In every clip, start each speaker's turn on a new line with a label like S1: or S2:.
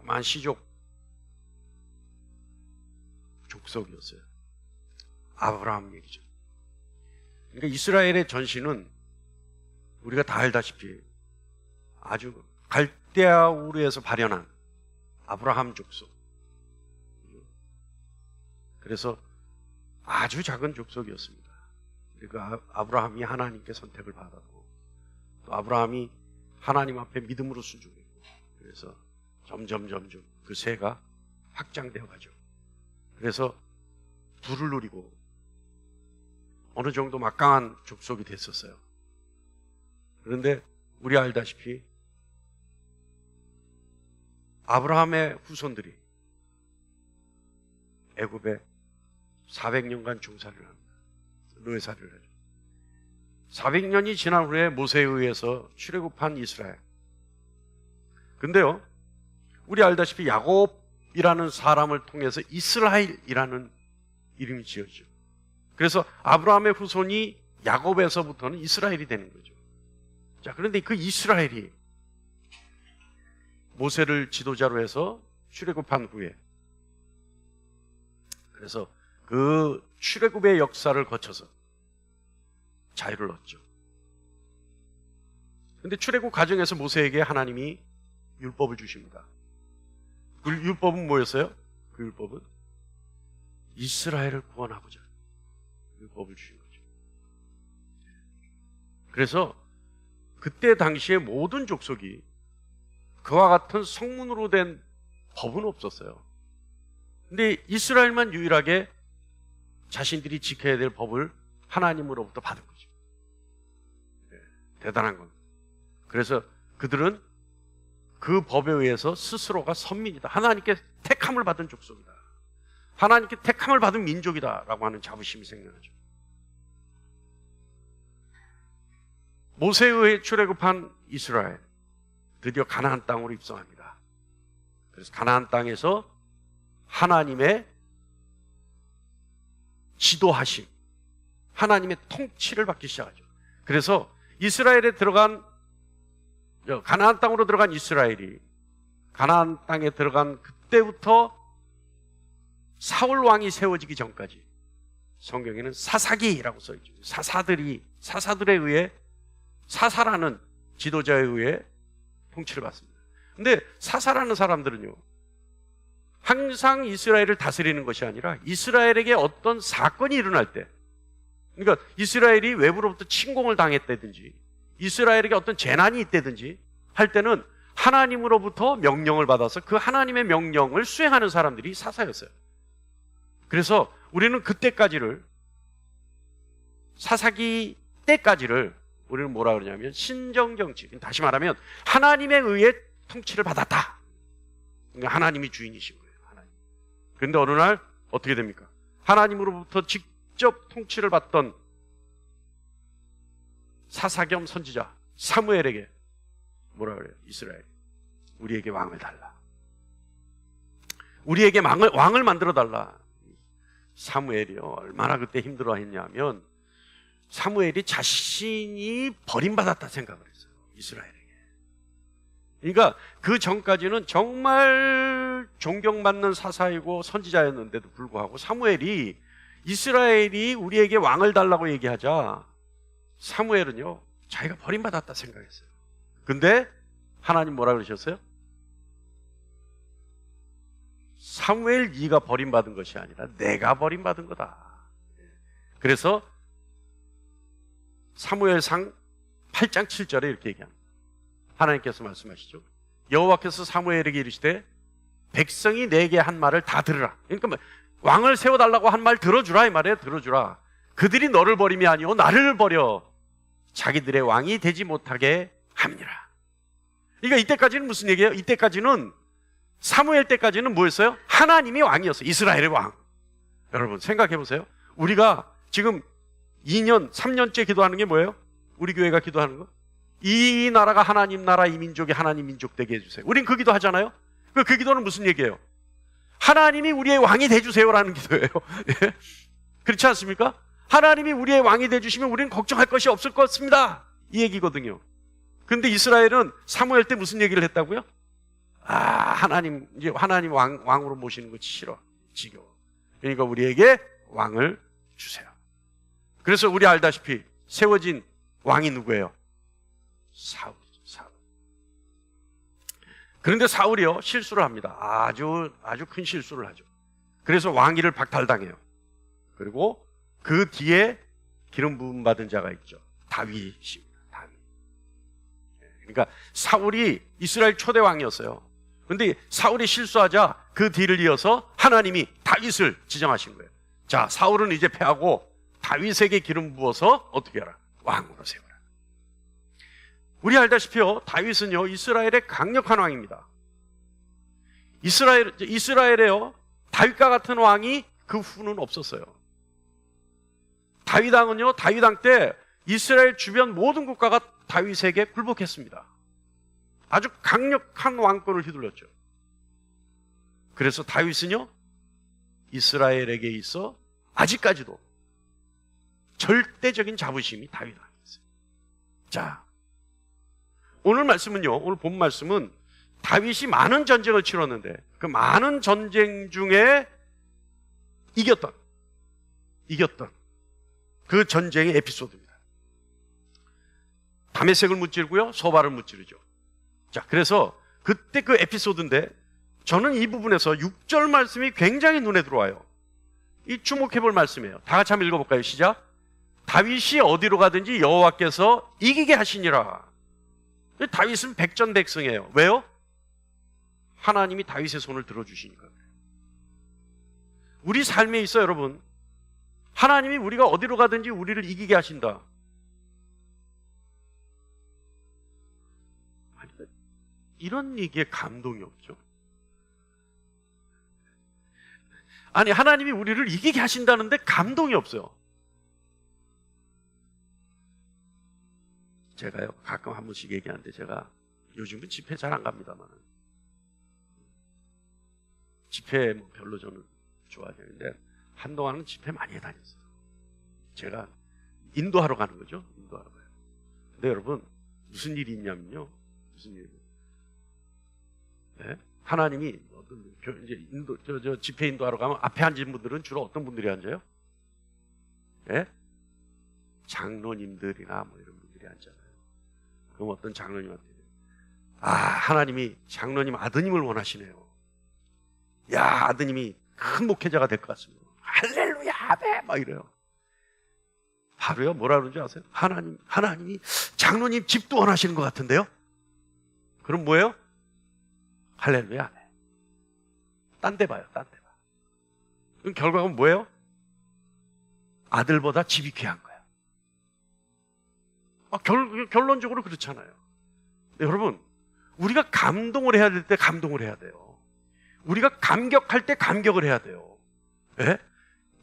S1: 만시족 족속이었어요. 아브라함 얘기죠. 그러니까 이스라엘의 전신은 우리가 다 알다시피 아주 갈대아 우르에서 발현한 아브라함 족속. 그래서 아주 작은 족속이었습니다. 그러니까 아브라함이 하나님께 선택을 받았고, 또 아브라함이 하나님 앞에 믿음으로 순종했고, 그래서 점점 그 세가 확장되어 가죠. 그래서 부를 누리고 어느 정도 막강한 족속이 됐었어요. 그런데 우리 알다시피 아브라함의 후손들이 애굽에 400년간 종살이를 합니다. 노예살이를 하죠. 400년이 지난 후에 모세에 의해서 출애굽한 이스라엘. 근데요, 우리 알다시피 야곱이라는 사람을 통해서 이스라엘이라는 이름이 지어지죠. 그래서 아브라함의 후손이 야곱에서부터는 이스라엘이 되는 거죠. 자, 그런데 그 이스라엘이 모세를 지도자로 해서 출애굽한 후에, 그래서 그 출애굽의 역사를 거쳐서 자유를 얻죠. 그런데 출애굽 과정에서 모세에게 하나님이 율법을 주십니다. 그 율법은 뭐였어요? 그 율법은 이스라엘을 구원하고자 율법을 주신 거죠. 그래서 그때 당시에 모든 족속이 그와 같은 성문으로 된 법은 없었어요. 근데 이스라엘만 유일하게 자신들이 지켜야 될 법을 하나님으로부터 받은 거죠. 네, 대단한 겁니다. 그래서 그들은 그 법에 의해서 스스로가 선민이다, 하나님께 택함을 받은 족속이다, 하나님께 택함을 받은 민족이다라고 하는 자부심이 생겨나죠. 모세에 의해 출애굽한 이스라엘, 드디어 가나안 땅으로 입성합니다. 그래서 가나안 땅에서 하나님의 지도하심, 하나님의 통치를 받기 시작하죠. 그래서 이스라엘에 들어간, 가나안 땅으로 들어간 이스라엘이 가나안 땅에 들어간 그때부터 사울 왕이 세워지기 전까지 성경에는 사사기라고 써있죠. 사사들에 의해, 사사라는 지도자에 의해 통치를 받습니다. 근데 사사라는 사람들은요, 항상 이스라엘을 다스리는 것이 아니라 이스라엘에게 어떤 사건이 일어날 때, 그러니까 이스라엘이 외부로부터 침공을 당했다든지 이스라엘에게 어떤 재난이 있다든지 할 때는 하나님으로부터 명령을 받아서 그 하나님의 명령을 수행하는 사람들이 사사였어요. 그래서 우리는 그때까지를, 사사기 때까지를 우리는 뭐라 그러냐면 신정정치, 다시 말하면 하나님에 의해 통치를 받았다. 그러니까 하나님이 주인이신 거예요. 하나님. 그런데 어느 날 어떻게 됩니까? 하나님으로부터 직접 통치를 받던 사사 겸 선지자 사무엘에게 뭐라 그래요? 이스라엘, 우리에게 왕을 달라, 우리에게 왕을 만들어 달라. 사무엘이요, 얼마나 그때 힘들어했냐면 사무엘이 자신이 버림받았다 생각을 했어요, 이스라엘에게. 그러니까 그 전까지는 정말 존경받는 사사이고 선지자였는데도 불구하고 사무엘이 이스라엘이 우리에게 왕을 달라고 얘기하자 사무엘은요, 자기가 버림받았다 생각했어요. 근데 하나님 뭐라 그러셨어요? 사무엘, 네가 버림받은 것이 아니라 내가 버림받은 거다. 그래서 사무엘상 8장 7절에 이렇게 얘기합니다. 하나님께서 말씀하시죠. 여호와께서 사무엘에게 이르시되 백성이 내게 한 말을 다 들으라. 그러니까 왕을 세워달라고 한 말 들어주라, 이 말이에요. 들어주라. 그들이 너를 버림이 아니오 나를 버려 자기들의 왕이 되지 못하게 함이니라. 그러니까 이때까지는 무슨 얘기예요? 이때까지는, 사무엘 때까지는 뭐였어요? 하나님이 왕이었어요. 이스라엘의 왕. 여러분 생각해 보세요. 우리가 지금 2년, 3년째 기도하는 게 뭐예요? 우리 교회가 기도하는 거? 이 나라가 하나님 나라, 이 민족이 하나님 민족 되게 해주세요. 우린 그 기도 하잖아요. 그 기도는 무슨 얘기예요? 하나님이 우리의 왕이 돼주세요라는 기도예요. 그렇지 않습니까? 하나님이 우리의 왕이 돼주시면 우리는 걱정할 것이 없을 것 같습니다, 이 얘기거든요. 근데 이스라엘은 사무엘 때 무슨 얘기를 했다고요? 하나님 왕으로 모시는 거 싫어, 지겨워. 그러니까 우리에게 왕을 주세요. 그래서 우리 알다시피 세워진 왕이 누구예요? 사울이죠, 사울. 그런데 사울이요, 실수를 합니다. 아주 큰 실수를 하죠. 그래서 왕위를 박탈당해요. 그리고 그 뒤에 기름 부음 받은 자가 있죠. 다윗입니다. 다윗. 그러니까 사울이 이스라엘 초대 왕이었어요. 그런데 사울이 실수하자 그 뒤를 이어서 하나님이 다윗을 지정하신 거예요. 자, 사울은 이제 패하고 다윗에게 기름 부어서 어떻게 하라? 왕으로 세워라. 우리 알다시피요, 다윗은요, 이스라엘의 강력한 왕입니다. 이스라엘에요, 다윗과 같은 왕이 그 후는 없었어요. 다윗 왕 때 이스라엘 주변 모든 국가가 다윗에게 굴복했습니다. 아주 강력한 왕권을 휘둘렀죠. 그래서 다윗은요, 이스라엘에게 있어 아직까지도 절대적인 자부심이 다윗 왕이었어요. 자, 오늘 본 말씀은 다윗이 많은 전쟁을 치렀는데 그 많은 전쟁 중에 이겼던 그 전쟁의 에피소드입니다. 다메섹을 무찌르고요, 소바를 무찌르죠. 자, 그래서 그때 그 에피소드인데 저는 이 부분에서 6절 말씀이 굉장히 눈에 들어와요. 이 주목해 볼 말씀이에요. 다 같이 한번 읽어볼까요? 시작. 다윗이 어디로 가든지 여호와께서 이기게 하시니라. 다윗은 백전백승이에요. 왜요? 하나님이 다윗의 손을 들어주시니까 그래요. 우리 삶에 있어 여러분, 하나님이 우리가 어디로 가든지 우리를 이기게 하신다. 이런 얘기에 감동이 없죠. 아니, 하나님이 우리를 이기게 하신다는데 감동이 없어요. 제가요, 가끔 한 번씩 얘기하는데 제가 요즘은 집회 잘 안 갑니다만 집회 별로 저는 좋아하지 않는데 한동안은 집회 많이 다녔어요. 제가 인도하러 가는 거죠. 인도하러 가요. 근데 여러분, 무슨 일이 있냐면요. 무슨 일이 네? 하나님이 이제 집회 인도하러 가면 앞에 앉은 분들은 주로 어떤 분들이 앉아요? 네? 장로님들이나 뭐 이런 분들이 앉잖아요. 그럼 어떤 장로님한테 하나님이 장로님 아드님을 원하시네요. 야, 아드님이 큰 목회자가 될 것 같습니다. 할렐루야, 아멘, 막 이래요. 바로요, 뭐라 그러는지 아세요? 하나님이 장로님 집도 원하시는 것 같은데요? 그럼 뭐예요? 할렐루야, 아멘. 딴 데 봐요, 딴 데 봐. 그럼 결과는 뭐예요? 아들보다 집이 귀한 거야. 결론적으로 그렇잖아요. 여러분, 우리가 감동을 해야 될 때 감동을 해야 돼요. 우리가 감격할 때 감격을 해야 돼요. 네?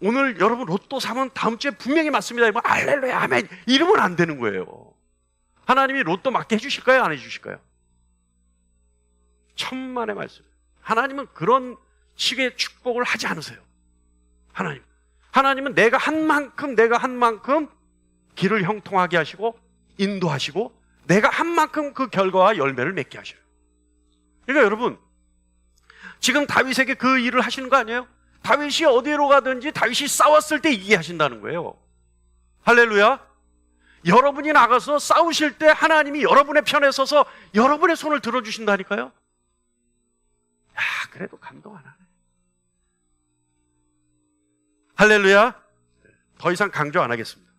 S1: 오늘 여러분 로또 사면 다음 주에 분명히 맞습니다. 이러면 할렐루야, 아멘 이러면 안 되는 거예요. 하나님이 로또 맞게 해주실까요? 안 해주실까요? 천만의 말씀. 하나님은 그런 식의 축복을 하지 않으세요. 하나님은 내가 한 만큼 길을 형통하게 하시고 인도하시고 내가 한 만큼 그 결과와 열매를 맺게 하셔요. 그러니까 여러분, 지금 다윗에게 그 일을 하시는 거 아니에요? 다윗이 어디로 가든지 다윗이 싸웠을 때 이기게 하신다는 거예요. 할렐루야. 여러분이 나가서 싸우실 때 하나님이 여러분의 편에 서서 여러분의 손을 들어주신다니까요. 야, 그래도 감동 안 하네. 할렐루야. 더 이상 강조 안 하겠습니다.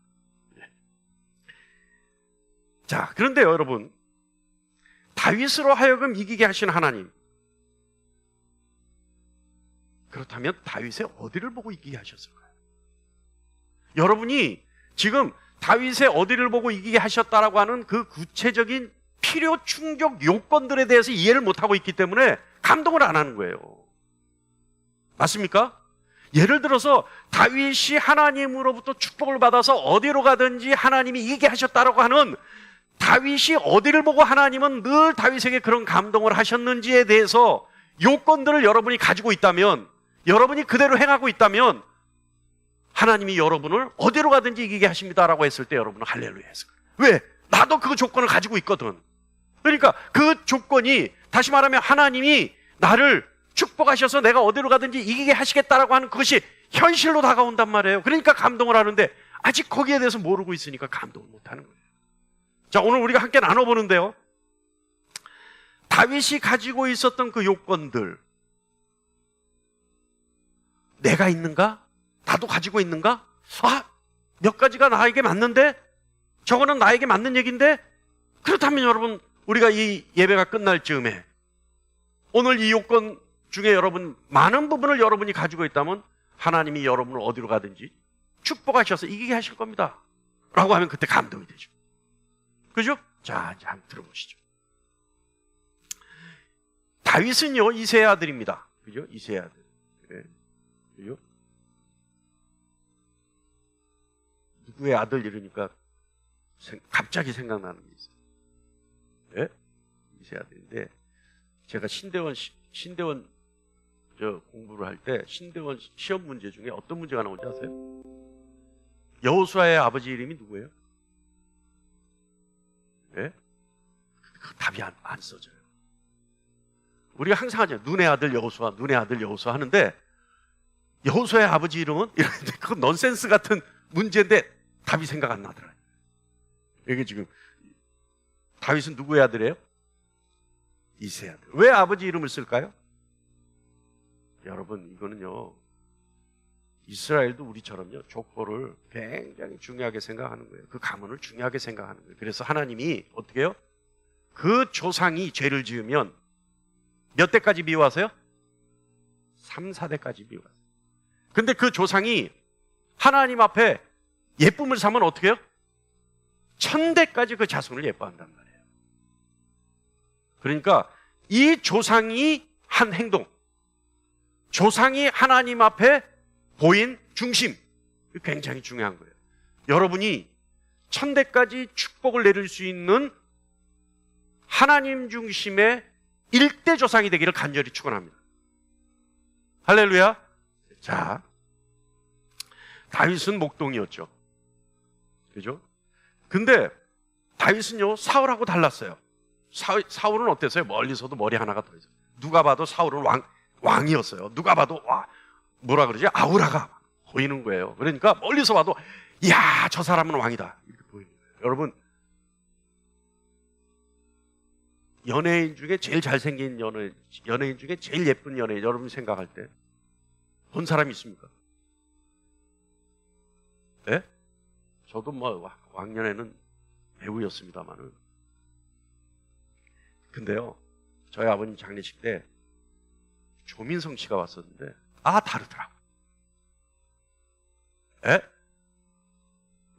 S1: 자, 그런데요, 여러분, 다윗으로 하여금 이기게 하신 하나님, 그렇다면 다윗의 어디를 보고 이기게 하셨을까요? 여러분이 지금 다윗의 어디를 보고 이기게 하셨다라고 하는 그 구체적인 필요 충족 요건들에 대해서 이해를 못하고 있기 때문에 감동을 안 하는 거예요. 맞습니까? 예를 들어서 다윗이 하나님으로부터 축복을 받아서 어디로 가든지 하나님이 이기게 하셨다라고 하는, 다윗이 어디를 보고 하나님은 늘 다윗에게 그런 감동을 하셨는지에 대해서 요건들을 여러분이 가지고 있다면, 여러분이 그대로 행하고 있다면 하나님이 여러분을 어디로 가든지 이기게 하십니다라고 했을 때 여러분은 할렐루야 했을 거예요. 왜? 나도 그 조건을 가지고 있거든. 그러니까 그 조건이, 다시 말하면 하나님이 나를 축복하셔서 내가 어디로 가든지 이기게 하시겠다라고 하는 그것이 현실로 다가온단 말이에요. 그러니까 감동을 하는데 아직 거기에 대해서 모르고 있으니까 감동을 못하는 거예요. 자, 오늘 우리가 함께 나눠보는데요, 다윗이 가지고 있었던 그 요건들, 내가 있는가? 나도 가지고 있는가? 몇 가지가 나에게 맞는데? 저거는 나에게 맞는 얘기인데? 그렇다면 여러분, 우리가 이 예배가 끝날 즈음에 오늘 이 요건 중에 여러분 많은 부분을 여러분이 가지고 있다면 하나님이 여러분을 어디로 가든지 축복하셔서 이기게 하실 겁니다 라고 하면 그때 감동이 되죠. 그죠? 자, 이제 한번 들어보시죠. 다윗은요, 이새의 아들입니다. 그죠? 이새의 아들. 네. 그죠? 누구의 아들 이러니까 갑자기 생각나는 게 있어요. 네? 이새의 아들인데, 제가 신대원 공부를 할 때 신대원 시험 문제 중에 어떤 문제가 나오는지 아세요? 여호수아의 아버지 이름이 누구예요? 네? 그 답이 안 써져요. 우리가 항상 하죠. 눈의 아들 여호수아, 눈의 아들 여호수아 하는데 여호수아의 아버지 이름은 이런데 그건 넌센스 같은 문제인데 답이 생각 안 나더라고요. 이게 지금 다윗은 누구의 아들이에요? 이새의 아들. 왜 아버지 이름을 쓸까요? 여러분, 이거는요, 이스라엘도 우리처럼요, 족보를 굉장히 중요하게 생각하는 거예요. 그 가문을 중요하게 생각하는 거예요. 그래서 하나님이 어떻게 해요? 그 조상이 죄를 지으면 몇 대까지 미워하세요? 3, 4대까지 미워하세요. 근데 그 조상이 하나님 앞에 예쁨을 삼으면 어떻게 해요? 1000대까지 그 자손을 예뻐한단 말이에요. 그러니까 이 조상이 한 행동, 조상이 하나님 앞에 보인 중심, 굉장히 중요한 거예요. 여러분이 1000대까지 축복을 내릴 수 있는 하나님 중심의 1대 조상이 되기를 간절히 축원합니다. 할렐루야. 자, 다윗은 목동이었죠. 그죠? 근데 다윗은요, 사울하고 달랐어요. 사울은 어땠어요? 멀리서도 머리 하나가 더 있어요. 누가 봐도 사울은 왕이었어요. 누가 봐도 뭐라 그러지? 아우라가 보이는 거예요. 그러니까 멀리서 봐도 야, 저 사람은 왕이다 이렇게 보이는 거예요. 여러분, 연예인 중에 제일 잘생긴 연예인 중에 제일 예쁜 연예인, 여러분 생각할 때 본 사람이 있습니까? 네? 저도 뭐 왕년에는 배우였습니다만은, 근데요, 저희 아버님 장례식 때 조민성 씨가 왔었는데 다르더라고. 에?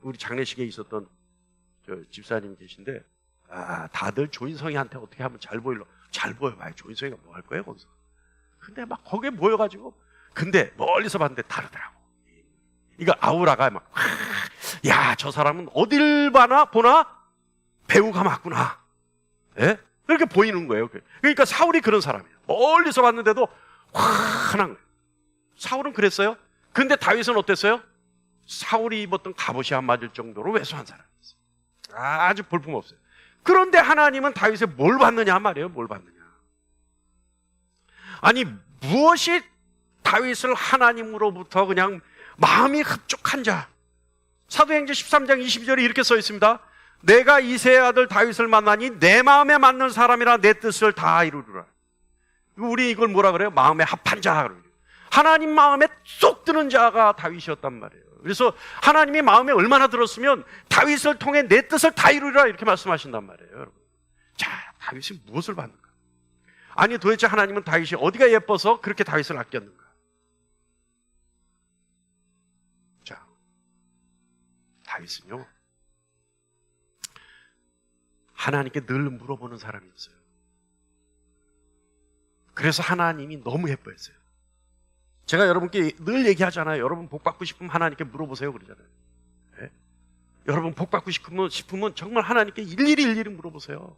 S1: 우리 장례식에 있었던 저 집사님 계신데 다들 조인성이한테 어떻게 하면 잘 보여 봐요. 조인성이가 뭐 할 거예요 거기서. 근데 막 거기에 모여가지고, 근데 멀리서 봤는데 다르더라고. 이거 아우라가 막 야, 저 사람은 어딜 보나 배우가 맞구나. 예? 그렇게 보이는 거예요. 그러니까 사울이 그런 사람이에요. 멀리서 봤는데도 환한 거예요. 사울은 그랬어요. 근데 다윗은 어땠어요? 사울이 입었던 갑옷이 안 맞을 정도로 왜소한 사람이었어요. 아주 볼품없어요. 그런데 하나님은 다윗에 뭘 받느냐 말이에요. 뭘 받느냐. 아니, 무엇이 다윗을 하나님으로부터 그냥 마음이 흡족한 자. 사도행전 13장 22절에 이렇게 써 있습니다. 내가 이새의 아들 다윗을 만나니 내 마음에 맞는 사람이라 내 뜻을 다 이루리라. 우리 이걸 뭐라 그래요? 마음에 합한 자. 하나님 마음에 쏙 드는 자가 다윗이었단 말이에요. 그래서 하나님이 마음에 얼마나 들었으면 다윗을 통해 내 뜻을 다 이루리라 이렇게 말씀하신단 말이에요. 여러분. 자, 다윗이 무엇을 받는가? 아니, 도대체 하나님은 다윗이 어디가 예뻐서 그렇게 다윗을 아꼈는가? 자, 다윗은요, 하나님께 늘 물어보는 사람이었어요. 그래서 하나님이 너무 예뻐했어요. 제가 여러분께 늘 얘기하잖아요. 여러분 복 받고 싶으면 하나님께 물어보세요 그러잖아요. 네? 여러분 복 받고 싶으면 정말 하나님께 일일이 물어보세요.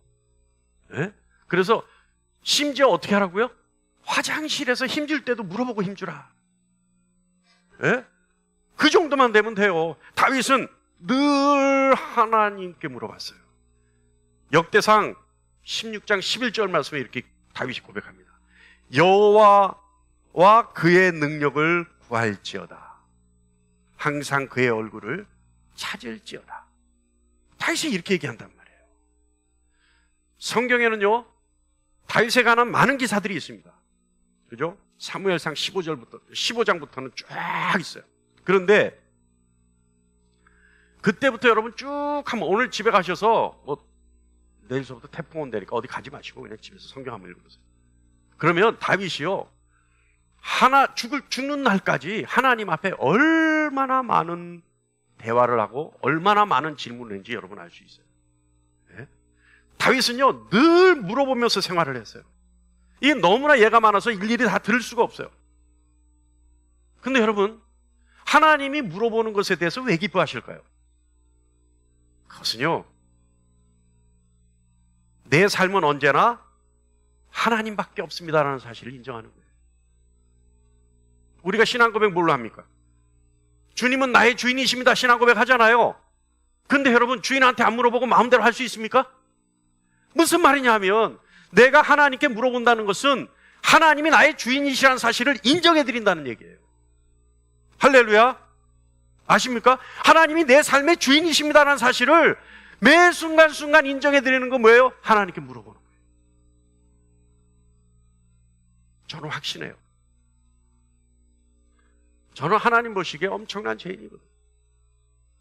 S1: 네? 그래서 심지어 어떻게 하라고요? 화장실에서 힘줄 때도 물어보고 힘주라. 네? 그 정도만 되면 돼요. 다윗은 늘 하나님께 물어봤어요. 역대상 16장 11절 말씀에 이렇게 다윗이 고백합니다. 여호와와 그의 능력을 구할지어다. 항상 그의 얼굴을 찾을지어다. 다윗이 이렇게 얘기한단 말이에요. 성경에는요, 다윗에 관한 많은 기사들이 있습니다. 그죠? 사무엘상 15장부터는 쫙 있어요. 그런데 그때부터 여러분 쭉 하면, 오늘 집에 가셔서 내일서부터 태풍 온다니까 어디 가지 마시고 그냥 집에서 성경 한번 읽어보세요. 그러면 다윗이요, 죽는 날까지 하나님 앞에 얼마나 많은 대화를 하고 얼마나 많은 질문을 했는지 여러분 알 수 있어요. 네? 다윗은요, 늘 물어보면서 생활을 했어요. 이게 너무나 예가 많아서 일일이 다 들을 수가 없어요. 근데 여러분, 하나님이 물어보는 것에 대해서 왜 기뻐하실까요? 그것은요, 내 삶은 언제나 하나님밖에 없습니다라는 사실을 인정하는 거예요. 우리가 신앙고백 뭘로 합니까? 주님은 나의 주인이십니다 신앙고백 하잖아요. 근데 여러분, 주인한테 안 물어보고 마음대로 할 수 있습니까? 무슨 말이냐 하면, 내가 하나님께 물어본다는 것은 하나님이 나의 주인이시라는 사실을 인정해 드린다는 얘기예요. 할렐루야. 아십니까? 하나님이 내 삶의 주인이십니다라는 사실을 매 순간순간 인정해 드리는 건 뭐예요? 하나님께 물어보는 거예요. 저는 확신해요. 저는 하나님 보시기에 엄청난 죄인이거든요.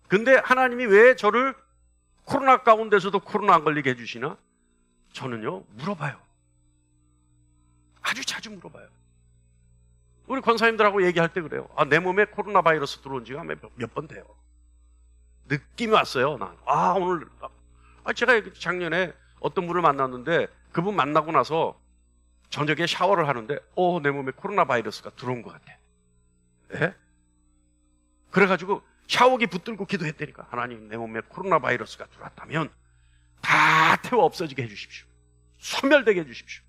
S1: 근데 하나님이 왜 저를 코로나 가운데서도 코로나 안 걸리게 해주시나? 저는요, 물어봐요. 아주 자주 물어봐요. 우리 권사님들하고 얘기할 때 그래요. 내 몸에 코로나 바이러스 들어온 지가 몇 번 돼요. 느낌이 왔어요. 오늘 제가 작년에 어떤 분을 만났는데, 그분 만나고 나서 저녁에 샤워를 하는데 내 몸에 코로나 바이러스가 들어온 것 같아. 예? 그래가지고 샤워기 붙들고 기도했다니까. 하나님, 내 몸에 코로나 바이러스가 들어왔다면 다 태워 없어지게 해주십시오. 소멸되게 해주십시오.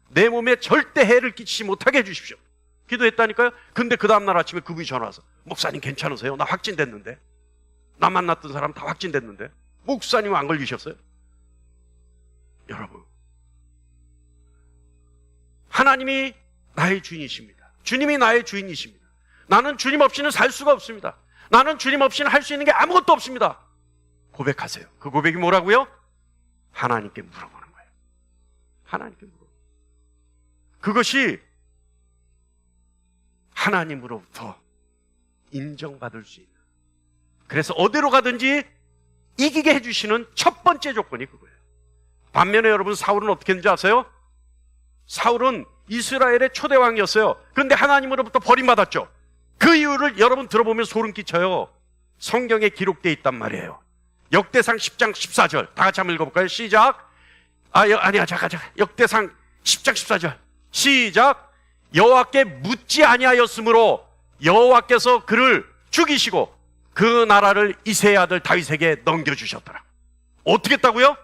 S1: 내 몸에 절대 해를 끼치지 못하게 해주십시오. 기도했다니까요. 근데 그 다음날 아침에 그분이 전화 와서, 목사님 괜찮으세요? 나 확진됐는데. 나 만났던 사람 다 확진됐는데. 목사님 안 걸리셨어요? 여러분, 하나님이 나의 주인이십니다. 주님이 나의 주인이십니다. 나는 주님 없이는 살 수가 없습니다. 나는 주님 없이는 할 수 있는 게 아무것도 없습니다. 고백하세요. 그 고백이 뭐라고요? 하나님께 물어보는 거예요. 하나님께 물어보는 거예요. 그것이 하나님으로부터 인정받을 수 있는, 그래서 어디로 가든지 이기게 해주시는 첫 번째 조건이 그거예요. 반면에 여러분, 사울은 어떻게 했는지 아세요? 사울은 이스라엘의 초대왕이었어요. 그런데 하나님으로부터 버림받았죠. 그 이유를 여러분 들어보면 소름 끼쳐요. 성경에 기록되어 있단 말이에요. 역대상 10장 14절 다 같이 한번 읽어볼까요? 시작. 잠깐. 역대상 10장 14절 시작. 여호와께 묻지 아니하였으므로 여호와께서 그를 죽이시고 그 나라를 이새의 아들 다윗에게 넘겨주셨더라. 어떻게 했다고요?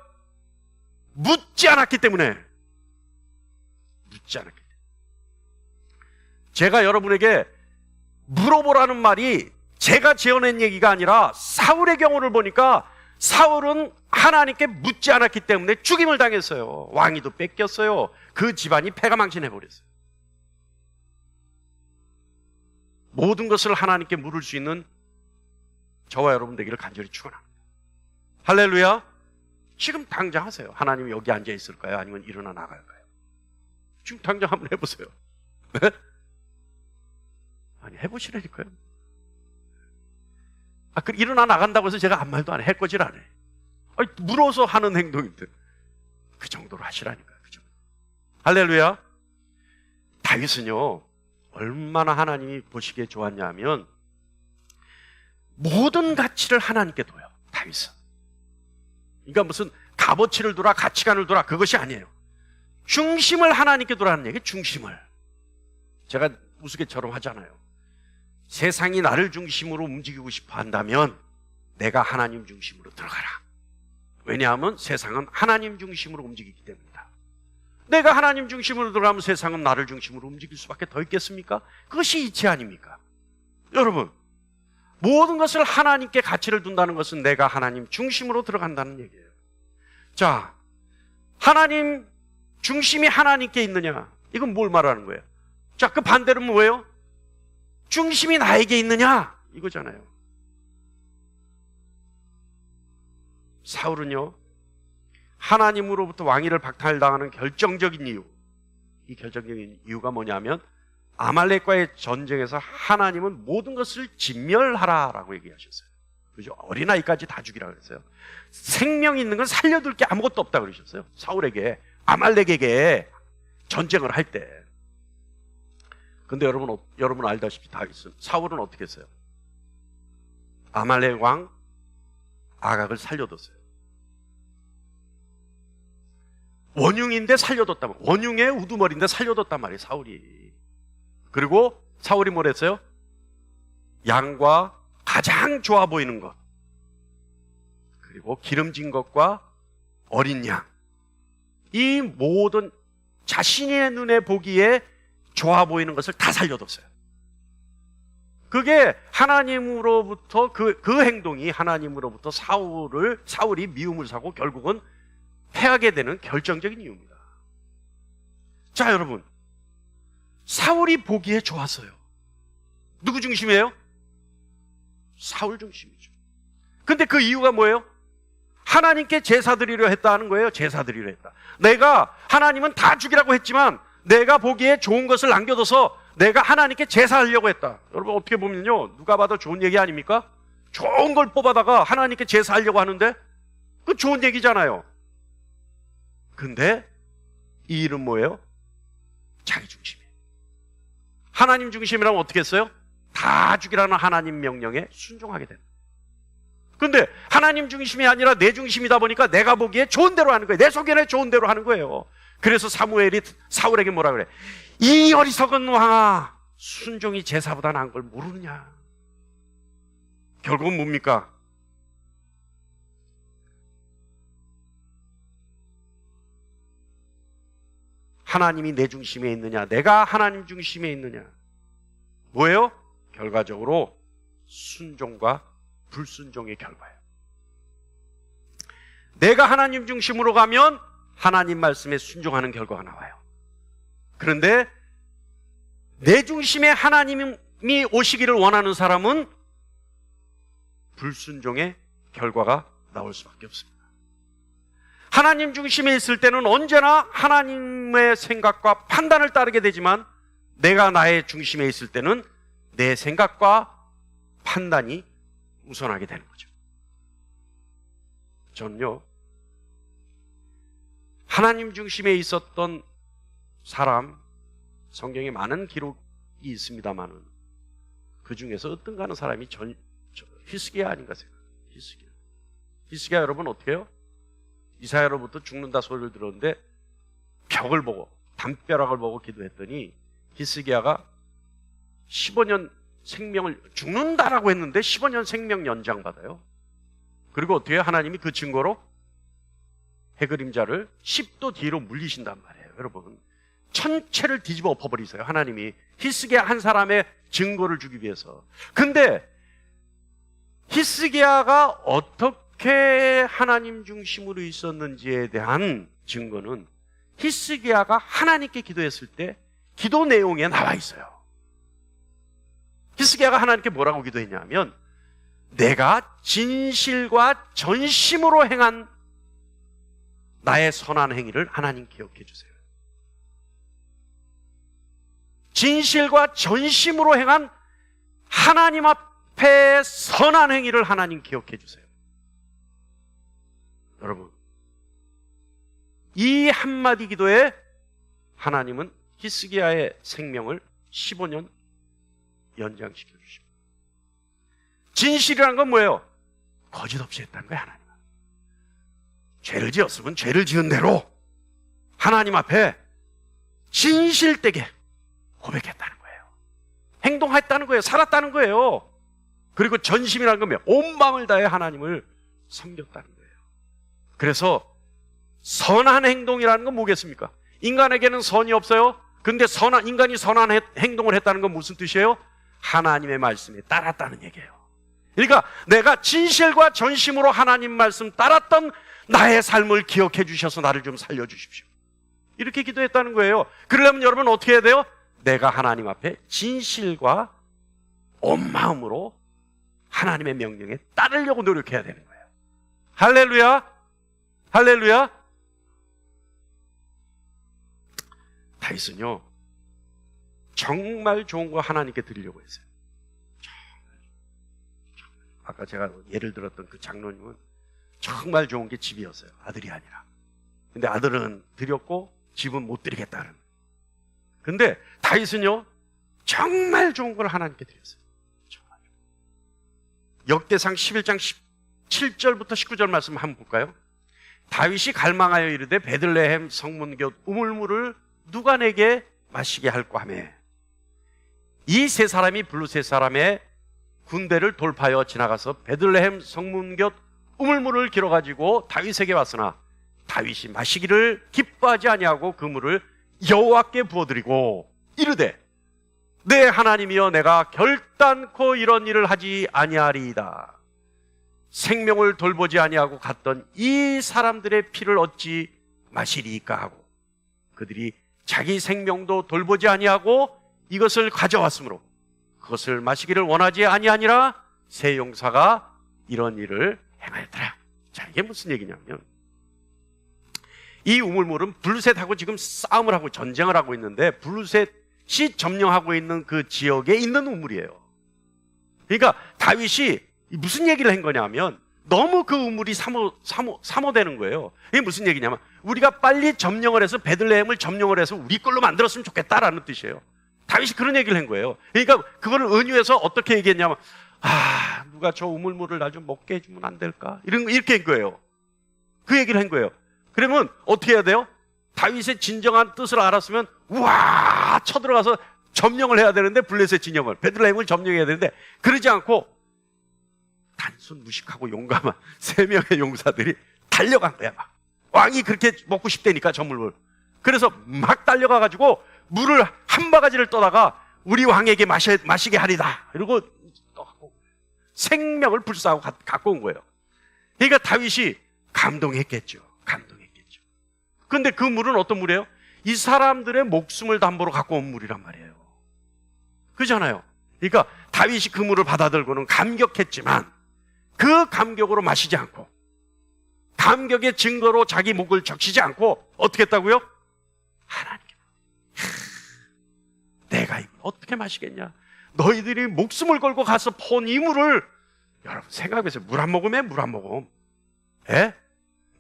S1: 묻지 않았기 때문에. 묻지 않았기 때문에. 제가 여러분에게 물어보라는 말이 제가 지어낸 얘기가 아니라 사울의 경우를 보니까, 사울은 하나님께 묻지 않았기 때문에 죽임을 당했어요. 왕위도 뺏겼어요. 그 집안이 패가망신해버렸어요. 모든 것을 하나님께 물을 수 있는 저와 여러분 되기를 간절히 축원합니다. 할렐루야. 지금 당장 하세요. 하나님이 여기 앉아 있을까요? 아니면 일어나 나갈까요? 지금 당장 한번 해보세요. 네? 아니, 해보시라니까요. 일어나 나간다고 해서 제가 아무 말도 안 해. 해거질 안 해. 물어서 하는 행동인데. 그 정도로 하시라니까요. 그 정도. 할렐루야. 다윗은요, 얼마나 하나님이 보시기에 좋았냐 하면, 모든 가치를 하나님께 둬요. 다윗은. 그러니까 무슨 값어치를 두라, 가치관을 두라, 그것이 아니에요. 중심을 하나님께 두라는 얘기. 중심을. 제가 우스갯처럼 하잖아요. 세상이 나를 중심으로 움직이고 싶어 한다면 내가 하나님 중심으로 들어가라. 왜냐하면 세상은 하나님 중심으로 움직이기 때문이다. 내가 하나님 중심으로 들어가면 세상은 나를 중심으로 움직일 수밖에 더 있겠습니까? 그것이 이치 아닙니까? 여러분, 모든 것을 하나님께 가치를 둔다는 것은 내가 하나님 중심으로 들어간다는 얘기예요. 자, 하나님 중심이 하나님께 있느냐? 이건 뭘 말하는 거예요? 자, 그 반대로 뭐예요? 중심이 나에게 있느냐? 이거잖아요. 사울은요, 하나님으로부터 왕위를 박탈당하는 결정적인 이유, 이 결정적인 이유가 뭐냐면 아말렉과의 전쟁에서 하나님은 모든 것을 진멸하라라고 얘기하셨어요. 그죠? 어린아이까지 다 죽이라고 그랬어요. 생명 있는 건 살려둘 게 아무것도 없다 그러셨어요. 사울에게, 아말렉에게 전쟁을 할 때. 근데 여러분 알다시피 사울은 어떻게 했어요? 아말렉 왕 아각을 살려뒀어요. 원흉인데 살려뒀단 말이에요. 원흉의 우두머리인데 살려뒀단 말이에요, 사울이. 그리고 사울이 뭘 했어요? 양과 가장 좋아 보이는 것, 그리고 기름진 것과 어린 양, 이 모든 자신의 눈에 보기에 좋아 보이는 것을 다 살려뒀어요. 그게 하나님으로부터 그 행동이 하나님으로부터 사울이 미움을 사고 결국은 패하게 되는 결정적인 이유입니다. 자, 여러분, 사울이 보기에 좋았어요. 누구 중심이에요? 사울 중심이죠. 근데 그 이유가 뭐예요? 하나님께 제사 드리려 했다는 거예요. 제사 드리려 했다. 내가, 하나님은 다 죽이라고 했지만 내가 보기에 좋은 것을 남겨둬서 내가 하나님께 제사하려고 했다. 여러분, 어떻게 보면요, 누가 봐도 좋은 얘기 아닙니까? 좋은 걸 뽑아다가 하나님께 제사하려고 하는데 그 좋은 얘기잖아요. 근데 이 일은 뭐예요? 자기 중심이에요. 하나님 중심이라면 어떻게 했어요? 다 죽이라는 하나님 명령에 순종하게 된다. 근데 하나님 중심이 아니라 내 중심이다 보니까 내가 보기에 좋은 대로 하는 거예요. 내 속에는 좋은 대로 하는 거예요. 그래서 사무엘이 사울에게 뭐라 그래? 이 어리석은 왕아, 순종이 제사보다 나은 걸 모르느냐? 결국은 뭡니까? 하나님이 내 중심에 있느냐, 내가 하나님 중심에 있느냐. 뭐예요? 결과적으로 순종과 불순종의 결과예요. 내가 하나님 중심으로 가면 하나님 말씀에 순종하는 결과가 나와요. 그런데 내 중심에 하나님이 오시기를 원하는 사람은 불순종의 결과가 나올 수밖에 없습니다. 하나님 중심에 있을 때는 언제나 하나님의 생각과 판단을 따르게 되지만 내가 나의 중심에 있을 때는 내 생각과 판단이 우선하게 되는 거죠. 저는요, 하나님 중심에 있었던 사람, 성경에 많은 기록이 있습니다만은 그 중에서 어떤가 하는 사람이 히스기야 아닌가 생각해요. 히스기야 여러분 어떻게 해요? 이사야로부터 죽는다 소리를 들었는데 벽을 보고 담벼락을 보고 기도했더니 히스기야가 15년 생명을 죽는다라고 했는데 15년 생명 연장 받아요. 그리고 어떻게 해요? 하나님이 그 증거로 해그림자를 10도 뒤로 물리신단 말이에요. 여러분, 천체를 뒤집어 엎어버리세요. 하나님이 히스기야 한 사람의 증거를 주기 위해서. 근데 히스기야가 어떻게 하나님 중심으로 있었는지에 대한 증거는 히스기야가 하나님께 기도했을 때 기도 내용에 나와 있어요. 히스기야가 하나님께 뭐라고 기도했냐면 내가 진실과 전심으로 행한 나의 선한 행위를 하나님 기억해 주세요. 진실과 전심으로 행한 하나님 앞에 선한 행위를 하나님 기억해 주세요. 여러분, 이 한마디 기도에 하나님은 히스기야의 생명을 15년 연장시켜 주십니다. 진실이란 건 뭐예요? 거짓 없이 했다는 거예요. 하나님은 죄를 지었으면 죄를 지은 대로 하나님 앞에 진실되게 고백했다는 거예요. 행동했다는 거예요. 살았다는 거예요. 그리고 전심이라는 건 뭐예요? 온 마음을 다해 하나님을 섬겼다는 거예요. 그래서 선한 행동이라는 건 뭐겠습니까? 인간에게는 선이 없어요. 근데 인간이 선한 행동을 했다는 건 무슨 뜻이에요? 하나님의 말씀에 따랐다는 얘기예요. 그러니까 내가 진실과 전심으로 하나님 말씀 따랐던 나의 삶을 기억해 주셔서 나를 좀 살려주십시오. 이렇게 기도했다는 거예요. 그러려면 여러분 어떻게 해야 돼요? 내가 하나님 앞에 진실과 온 마음으로 하나님의 명령에 따르려고 노력해야 되는 거예요. 할렐루야! 할렐루야! 다윗은요, 정말 좋은 거 하나님께 드리려고 했어요. 아까 제가 예를 들었던 그 장로님은 정말 좋은 게 집이었어요. 아들이 아니라. 근데 아들은 드렸고 집은 못 드리겠다는. 근데 다윗은요, 정말 좋은 걸 하나님께 드렸어요. 정말. 역대상 11장 17절부터 19절 말씀 한번 볼까요? 다윗이 갈망하여 이르되 베들레헴 성문 곁 우물물을 누가 내게 마시게 할까 하며, 이 세 사람이 블루셋 사람의 군대를 돌파하여 지나가서 베들레헴 성문 곁 우물물을 길어가지고 다윗에게 왔으나 다윗이 마시기를 기뻐하지 아니하고 그 물을 여호와께 부어드리고 이르되 내 하나님이여 내가 결단코 이런 일을 하지 아니하리이다. 생명을 돌보지 아니하고 갔던 이 사람들의 피를 어찌 마시리이까 하고, 그들이 자기 생명도 돌보지 아니하고 이것을 가져왔으므로 그것을 마시기를 원하지 아니하니라 새 용사가 이런 일을 행하였더라. 자, 이게 무슨 얘기냐면, 이 우물물은 블루셋하고 지금 싸움을 하고 전쟁을 하고 있는데 블루셋이 점령하고 있는 그 지역에 있는 우물이에요. 그러니까 다윗이 무슨 얘기를 한 거냐면, 너무 그 우물이 사모되는 거예요. 이게 무슨 얘기냐면, 우리가 빨리 점령을 해서 베들레헴을 점령을 해서 우리 걸로 만들었으면 좋겠다라는 뜻이에요. 다윗이 그런 얘기를 한 거예요. 그러니까 그거를 은유해서 어떻게 얘기했냐면, 누가 저 우물물을 나 좀 먹게 해주면 안 될까? 이렇게 한 거예요. 그 얘기를 한 거예요. 그러면 어떻게 해야 돼요? 다윗의 진정한 뜻을 알았으면 우와 쳐들어가서 점령을 해야 되는데, 블레셋 진영을, 베들레헴을 점령해야 되는데, 그러지 않고 단순 무식하고 용감한 세 명의 용사들이 달려간 거야. 막 왕이 그렇게 먹고 싶다니까 저 물을. 그래서 막 달려가가지고 물을 한 바가지를 떠다가 우리 왕에게 마시게 하리다 이러고 생명을 불사하고 갖고 온 거예요. 그러니까 다윗이 감동했겠죠. 근데 그 물은 어떤 물이에요? 이 사람들의 목숨을 담보로 갖고 온 물이란 말이에요. 그렇잖아요. 그러니까 다윗이 그 물을 받아들고는 감격했지만 그 감격으로 마시지 않고, 감격의 증거로 자기 목을 적시지 않고 어떻게 했다고요? 하나님께, 내가 이걸 어떻게 마시겠냐? 너희들이 목숨을 걸고 가서 폰 이 물을, 여러분 생각해보세요. 물 한 모금에 물 한 모금. 예?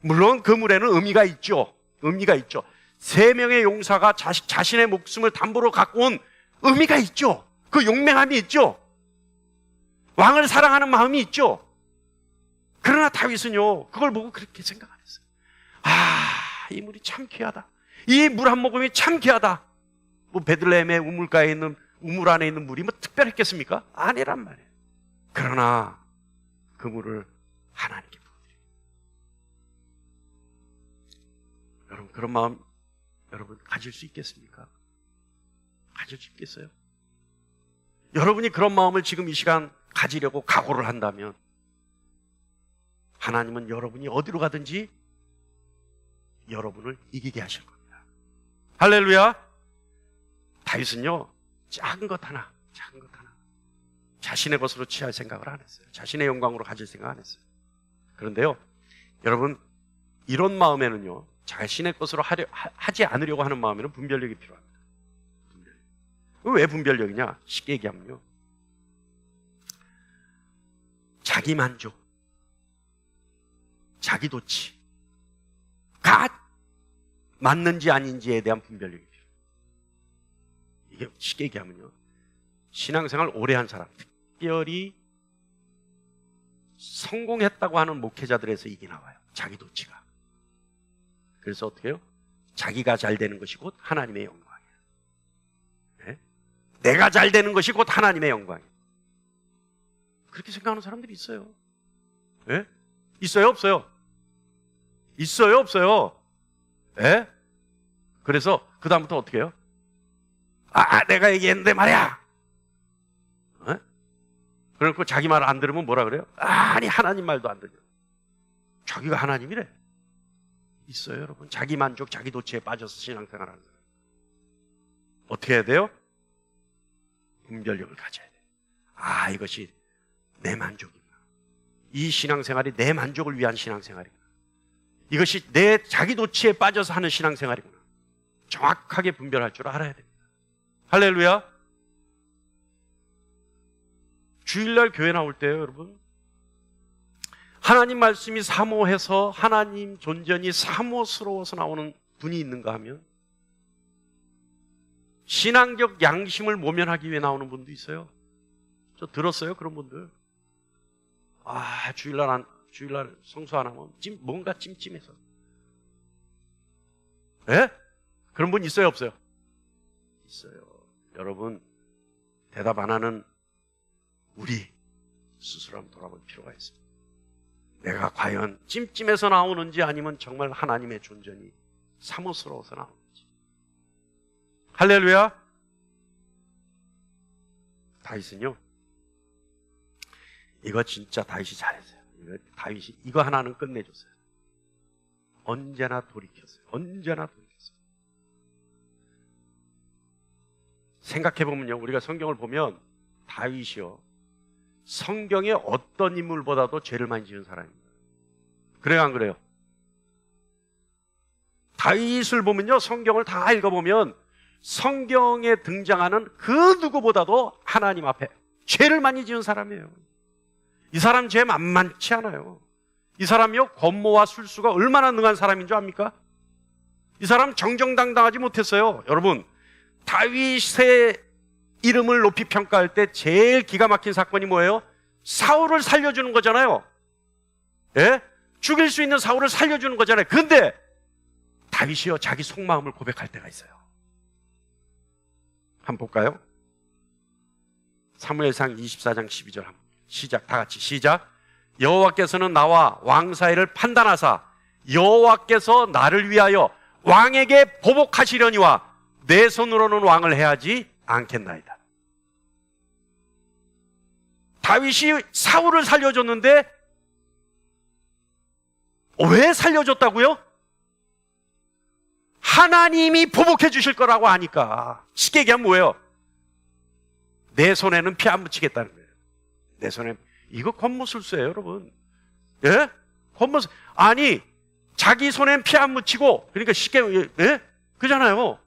S1: 물론 그 물에는 의미가 있죠. 세 명의 용사가 자신의 목숨을 담보로 갖고 온 의미가 있죠. 그 용맹함이 있죠. 왕을 사랑하는 마음이 있죠. 그러나 다윗은요, 그걸 보고 그렇게 생각 안 했어요. 이 물이 참 귀하다. 이 물 한 모금이 참 귀하다. 뭐 베들레헴의 우물가에 있는, 우물 안에 있는 물이 뭐 특별했겠습니까? 아니란 말이에요. 그러나 그 물을 하나님께 부어드려요. 여러분, 그런 마음 여러분 가질 수 있겠습니까? 가질 수 있겠어요? 여러분이 그런 마음을 지금 이 시간 가지려고 각오를 한다면 하나님은 여러분이 어디로 가든지 여러분을 이기게 하실 겁니다. 할렐루야. 다윗은요, 작은 것 하나 자신의 것으로 취할 생각을 안 했어요. 자신의 영광으로 가질 생각 안 했어요. 그런데요, 여러분, 이런 마음에는요, 자신의 것으로 하지 않으려고 하는 마음에는 분별력이 필요합니다. 왜 분별력이냐? 쉽게 얘기하면요, 자기 만족, 자기 도취가 맞는지 아닌지에 대한 분별력이 필요해요. 이게 쉽게 얘기하면요, 신앙생활 오래 한 사람, 특별히 성공했다고 하는 목회자들에서 이게 나와요. 자기 도취가. 그래서 어떻게 해요? 자기가 잘 되는 것이 곧 하나님의 영광이에요. 네? 내가 잘 되는 것이 곧 하나님의 영광이에요. 그렇게 생각하는 사람들이 있어요. 네? 있어요, 없어요? 있어요, 없어요? 네? 그래서 그 다음부터 어떻게 해요? 내가 얘기했는데 말이야. 네? 그러고 자기 말 안 들으면 뭐라 그래요? 아니 하나님 말도 안 들려. 자기가 하나님이래. 있어요, 여러분. 자기 만족, 자기 도취에 빠져서 신앙생활하는 사람. 어떻게 해야 돼요? 분별력을 가져야 돼요. 아, 이것이 내 만족이구나. 이 신앙생활이 내 만족을 위한 신앙생활이구나. 이것이 내 자기 도취에 빠져서 하는 신앙생활이구나. 정확하게 분별할 줄 알아야 됩니다. 할렐루야. 주일날 교회 나올 때요, 여러분, 하나님 말씀이 사모해서 하나님 존전이 사모스러워서 나오는 분이 있는가 하면 신앙적 양심을 모면하기 위해 나오는 분도 있어요. 저 들었어요, 그런 분들. 아, 주일날 성수 안 하면 뭔가 찜찜해서. 예? 그런 분 있어요, 없어요? 있어요. 여러분, 대답 안 하는 우리 스스로 한번 돌아볼 필요가 있습니다. 내가 과연 찜찜해서 나오는지 아니면 정말 하나님의 존전이 사모스러워서 나오는지. 할렐루야. 다윗은요, 이거 진짜 다윗이 잘했어요. 다윗이 이거 하나는 끝내줬어요. 언제나 돌이켰어요. 언제나 돌이켰어요. 생각해보면요, 우리가 성경을 보면 다윗이요, 성경의 어떤 인물보다도 죄를 많이 지은 사람입니다. 그래요, 안 그래요? 다윗을 보면요, 성경을 다 읽어보면 성경에 등장하는 그 누구보다도 하나님 앞에 죄를 많이 지은 사람이에요. 이 사람 죄 만만치 않아요. 이 사람이요, 권모와 술수가 얼마나 능한 사람인 줄 압니까? 이 사람 정정당당하지 못했어요. 여러분, 다윗의 이름을 높이 평가할 때 제일 기가 막힌 사건이 뭐예요? 사울을 살려주는 거잖아요. 예? 죽일 수 있는 사울을 살려주는 거잖아요. 그런데 다윗이요, 자기 속마음을 고백할 때가 있어요. 한번 볼까요? 사무엘상 24장 12절 한번 시작, 다 같이 시작. 여호와께서는 나와 왕 사이를 판단하사 여호와께서 나를 위하여 왕에게 보복하시려니와 내 손으로는 왕을 해하지 않겠나이다. 다윗이 사울을 살려줬는데 왜 살려줬다고요? 하나님이 보복해 주실 거라고 아니까. 쉽게 얘기하면 뭐예요? 내 손에는 피 안 묻히겠다는 거예요. 내 손에. 이거 권모술수예요, 여러분. 예? 권모술. 아니, 자기 손엔 피 안 묻히고, 그러니까 쉽게, 예? 그잖아요.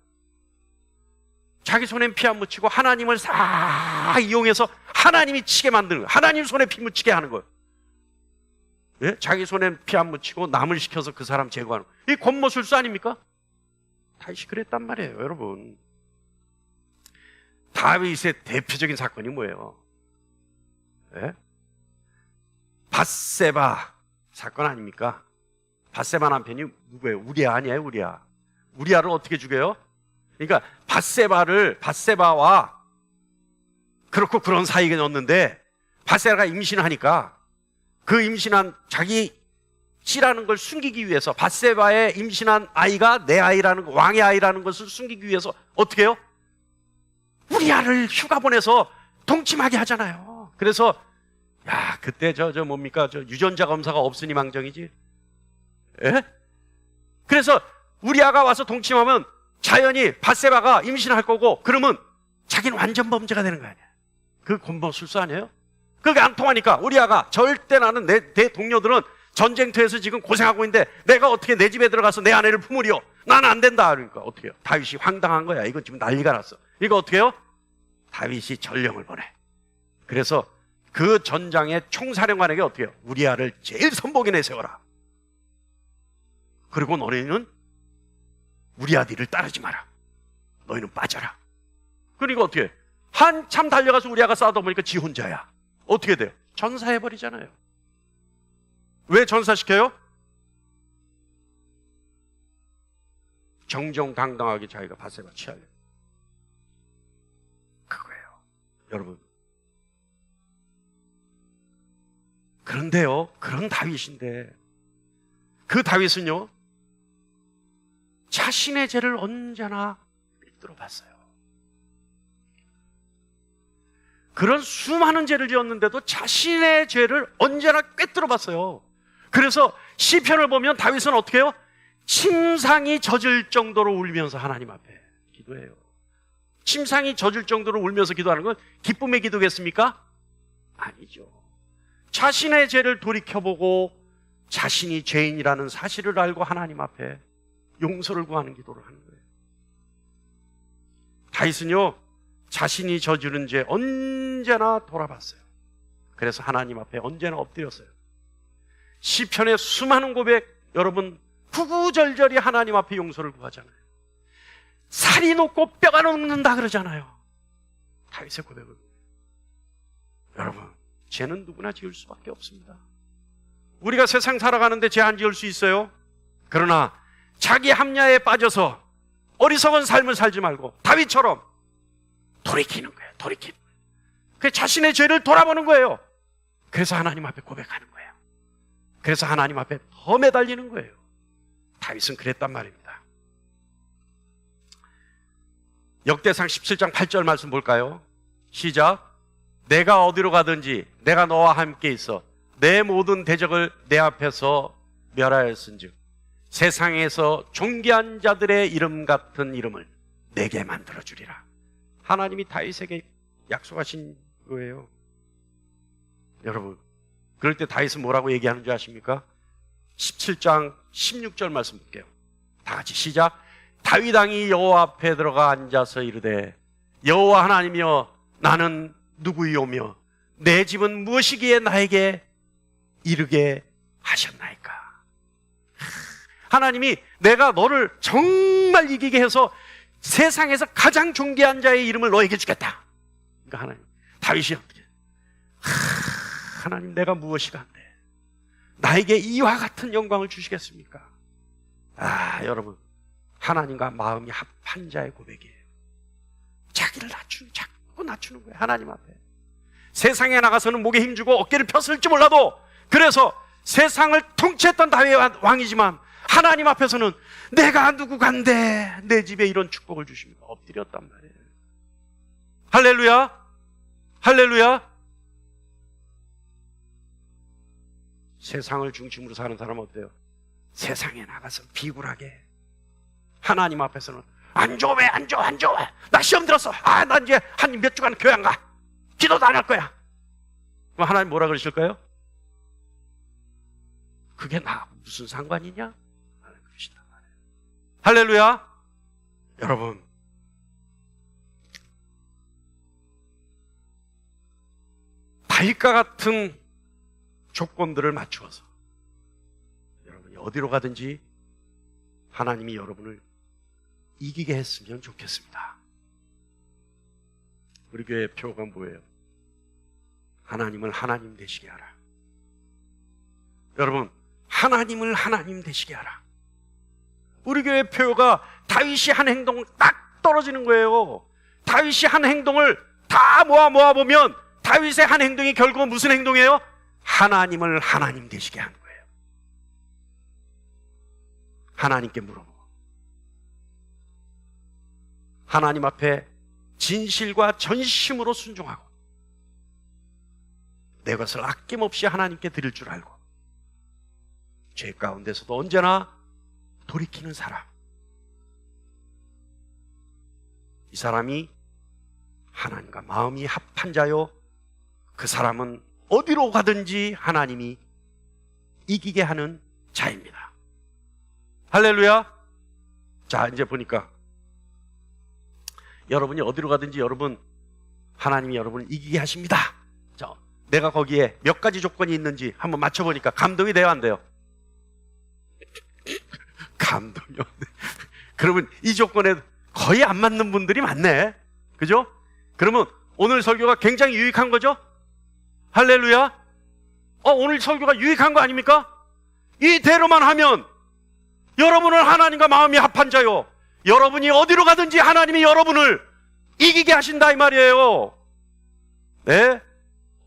S1: 자기 손엔 피 안 묻히고 하나님을 싹 이용해서 하나님이 치게 만드는 거예요. 하나님 손에 피 묻히게 하는 거예요. 예? 자기 손엔 피 안 묻히고 남을 시켜서 그 사람 제거하는 거예요. 이 권모술수 아닙니까? 다윗이 그랬단 말이에요, 여러분. 다윗의 대표적인 사건이 뭐예요? 예? 밧세바 사건 아닙니까? 밧세바 남편이 누구예요? 우리아 아니에요, 우리아. 우리아를 어떻게 죽여요? 그러니까 밧세바와 그렇고 그런 사이가 였는데 밧세바가 임신하니까 그 임신한 자기 씨라는 걸 숨기기 위해서 밧세바의 임신한 아이가 내 아이라는 거, 왕의 아이라는 것을 숨기기 위해서 어떻게 해요? 우리아를 휴가 보내서 동침하게 하잖아요. 그래서 야, 그때 뭡니까? 유전자 검사가 없으니 망정이지. 예? 그래서 우리아가 와서 동침하면 자연히 밧세바가 임신할 거고, 그러면 자기는 완전 범죄가 되는 거 아니야. 그 권모술수 아니에요? 그게 안 통하니까 우리아가 절대 나는 내 동료들은 전쟁터에서 지금 고생하고 있는데 내가 어떻게 내 집에 들어가서 내 아내를 품으려? 나는 안 된다. 그러니까 어떻게 해요? 다윗이 황당한 거야. 이건 지금 난리가 났어. 이거 어떻게 해요? 다윗이 전령을 보내. 그래서 그 전장의 총사령관에게 어떻게 해요? 우리아를 제일 선봉에 내세워라. 그리고 너희는 우리아 뒤를 따르지 마라. 너희는 빠져라. 그러니까 어떻게 해? 한참 달려가서 우리아가 싸우다 보니까 지 혼자야. 어떻게 돼요? 전사해버리잖아요. 왜 전사시켜요? 정정당당하게 자기가 밧세바 취하려. 그거예요, 여러분. 그런데요, 그런 다윗인데 그 다윗은요, 자신의 죄를 언제나 꿰뚫어 봤어요. 그런 수많은 죄를 지었는데도 자신의 죄를 언제나 꿰뚫어 봤어요. 그래서 시편을 보면 다윗은 어떻게 해요? 침상이 젖을 정도로 울면서 하나님 앞에 기도해요. 침상이 젖을 정도로 울면서 기도하는 건 기쁨의 기도겠습니까? 아니죠. 자신의 죄를 돌이켜보고 자신이 죄인이라는 사실을 알고 하나님 앞에 용서를 구하는 기도를 하는 거예요. 다윗은요, 자신이 저지른 죄 언제나 돌아봤어요. 그래서 하나님 앞에 언제나 엎드렸어요. 시편의 수많은 고백, 여러분 구구절절히 하나님 앞에 용서를 구하잖아요. 살이 녹고 뼈가 녹는다 그러잖아요. 다윗의 고백은. 여러분, 죄는 누구나 지을 수밖에 없습니다. 우리가 세상 살아가는데 죄 안 지을 수 있어요? 그러나 자기 합리화에 빠져서 어리석은 삶을 살지 말고 다윗처럼 돌이키는 거예요. 돌이키는 거예요. 그 자신의 죄를 돌아보는 거예요. 그래서 하나님 앞에 고백하는 거예요. 그래서 하나님 앞에 더 매달리는 거예요. 다윗은 그랬단 말입니다. 역대상 17장 8절 말씀 볼까요? 시작. 내가 어디로 가든지 내가 너와 함께 있어 내 모든 대적을 내 앞에서 멸하였은즉 세상에서 존귀한 자들의 이름 같은 이름을 내게 만들어주리라. 하나님이 다윗에게 약속하신 거예요. 여러분, 그럴 때 다윗은 뭐라고 얘기하는 줄 아십니까? 17장 16절 말씀 볼게요. 다 같이 시작. 다윗 왕이 여호와 앞에 들어가 앉아서 이르되 여호와 하나님이여 나는 누구이오며 내 집은 무엇이기에 나에게 이르게 하셨나이까. 하나님이 내가 너를 정말 이기게 해서 세상에서 가장 존귀한 자의 이름을 너에게 주겠다. 그러니까 하나님, 다윗이 어떻게? 하나님, 내가 무엇이간데 나에게 이와 같은 영광을 주시겠습니까? 여러분, 하나님과 마음이 합한 자의 고백이에요. 자기를 자꾸 낮추는 거예요. 하나님 앞에. 세상에 나가서는 목에 힘주고 어깨를 폈을지 몰라도, 그래서 세상을 통치했던 다윗 왕이지만 하나님 앞에서는 내가 누구간데 내 집에 이런 축복을 주십니까? 엎드렸단 말이에요. 할렐루야, 할렐루야. 세상을 중심으로 사는 사람은 어때요? 세상에 나가서 비굴하게, 하나님 앞에서는 안 좋아, 안 좋아, 안 좋아. 나 시험 들었어. 난 이제 한 몇 주간 교회 안 가. 기도도 안 할 거야. 그럼 하나님 뭐라 그러실까요? 그게 나하고 무슨 상관이냐? 그러시단 말이에요. 할렐루야. 여러분, 다윗과 같은 조건들을 맞추어서 여러분이 어디로 가든지 하나님이 여러분을 이기게 했으면 좋겠습니다. 우리 교회 표가 뭐예요? 하나님을 하나님 되시게 하라. 여러분, 하나님을 하나님 되시게 하라. 우리 교회 표가 다윗이 한 행동 딱 떨어지는 거예요. 다윗이 한 행동을 다 모아보면 다윗의 한 행동이 결국은 무슨 행동이에요? 하나님을 하나님 되시게 하는 거예요. 하나님께 물어보고 하나님 앞에 진실과 전심으로 순종하고 내 것을 아낌없이 하나님께 드릴 줄 알고 죄 가운데서도 언제나 돌이키는 사람, 이 사람이 하나님과 마음이 합한 자요, 그 사람은 어디로 가든지 하나님이 이기게 하는 자입니다. 할렐루야. 자, 이제 보니까 여러분이 어디로 가든지 여러분, 하나님이 여러분을 이기게 하십니다. 자, 내가 거기에 몇 가지 조건이 있는지 한번 맞춰보니까 감동이 돼요, 안 돼요? 감동이 없네. 그러면 이 조건에 거의 안 맞는 분들이 많네. 그죠? 그러면 오늘 설교가 굉장히 유익한 거죠? 할렐루야. 오늘 설교가 유익한 거 아닙니까? 이대로만 하면 여러분을 하나님과 마음이 합한 자요, 여러분이 어디로 가든지 하나님이 여러분을 이기게 하신다 이 말이에요. 네?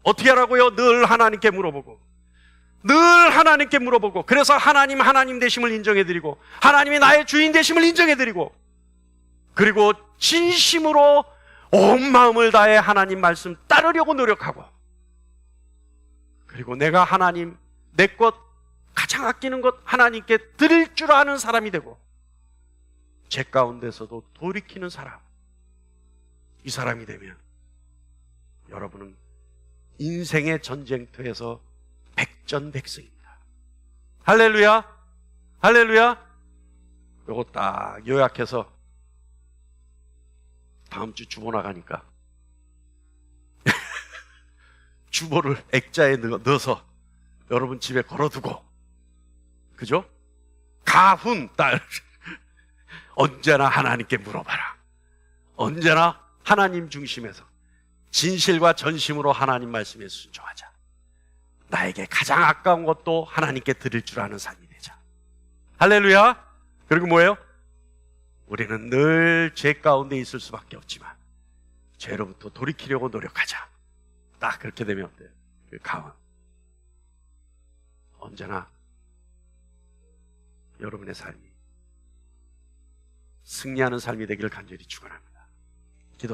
S1: 어떻게 하라고요? 늘 하나님께 물어보고, 늘 하나님께 물어보고, 그래서 하나님 되심을 인정해드리고 하나님이 나의 주인 되심을 인정해드리고, 그리고 진심으로 온 마음을 다해 하나님 말씀 따르려고 노력하고, 그리고 내가 하나님 내 것 가장 아끼는 것 하나님께 드릴 줄 아는 사람이 되고, 죄 가운데서도 돌이키는 사람, 이 사람이 되면 여러분은 인생의 전쟁터에서 백전백승입니다. 할렐루야, 할렐루야. 요거 딱 요약해서 다음 주 주보 나가니까 주보를 액자에 넣어서 여러분 집에 걸어두고, 그죠? 가훈 딱 언제나 하나님께 물어봐라. 언제나 하나님 중심에서 진실과 전심으로 하나님 말씀에 순종하자. 나에게 가장 아까운 것도 하나님께 드릴 줄 아는 삶이 되자. 할렐루야. 그리고 뭐예요? 우리는 늘 죄 가운데 있을 수밖에 없지만 죄로부터 돌이키려고 노력하자. 딱 그렇게 되면 어때요? 그 가훈. 언제나 여러분의 삶이 승리하는 삶이 되기를 간절히 축원합니다.